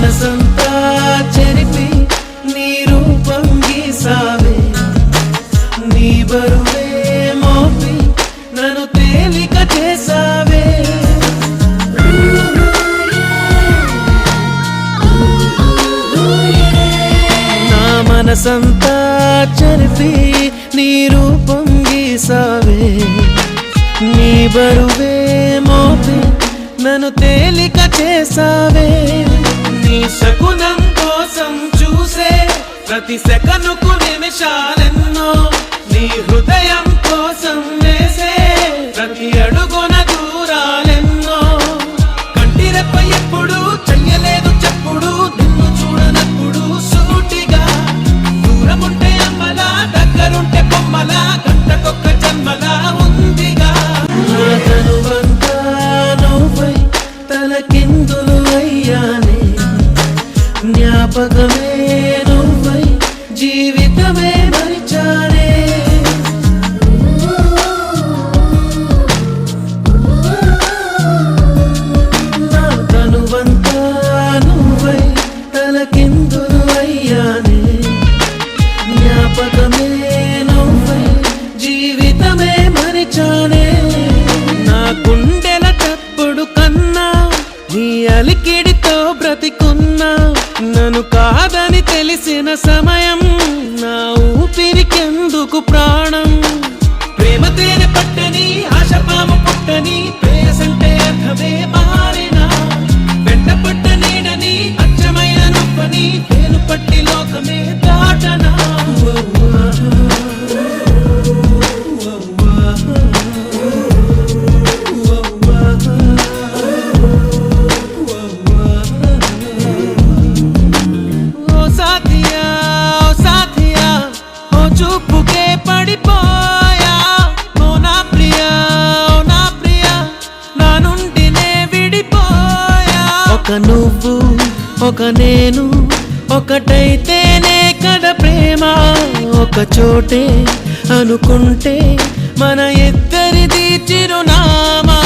మనసంతా చెరిపి నీ రూపం గీసావే, నీ బరువే మోపి నన్ను తేలిక చేసావే. నా మనసంతా చెరిపి నీ రూపం గీసావే, నీ బరువే మోపి నన్ను తేలిక చేసావే. నీ శకునం కోసం చూసే ప్రతి సెకనుకు నిమిషాలెన్నో, నీ హృదయం కోసం వేసే ప్రతి అడుగున దూరాలెన్నో. కంటిరెప్ప ఎప్పుడు చెయ్యలేదు చెప్పుడు, నిన్ను చూడనప్పుడు సూటిగా. దూరముంటే అమ్మలా, దగ్గరుంటే బొమ్మలా, గంటకొక్క జన్మలా ఉందిగా. నా తనువంతా నువ్వై తలకిందులు అయ్యానే, జ్ఞాపకమే నువ్వై జీవితమే మరిచానే. నా తనువంతా నువ్వై తలకిందులు అయ్యానే, జ్ఞాపకమే నువ్వై జీవితమే మరిచానే. నా గుండెల చప్పుడు కన్నా నీ అలికిడితో బ్రతికున్నా, నన్ను కాదని తెలిసిన సమయం నా ఊపిరికెందుకు ప్రాణం. ప్రేమ తేనె పట్టని ఆశపాము పుట్టని, ప్రేయసంటే అర్థమే మారినా. వెంట పట్ట నీడని అచ్చమైన నొప్పని, పేరు పట్టి లోకమే దాటనా. చూపుకే పడిపోయా, ఓ నా ప్రియా, ఓ నా ప్రియా, నా నుండి నే విడిపోయా. ఒక నువ్వు ఒక నేను ఒకటైతేనే కదా ప్రేమ. ఒక చోటే అనుకుంటే మన ఇద్దరిది చిరునామా.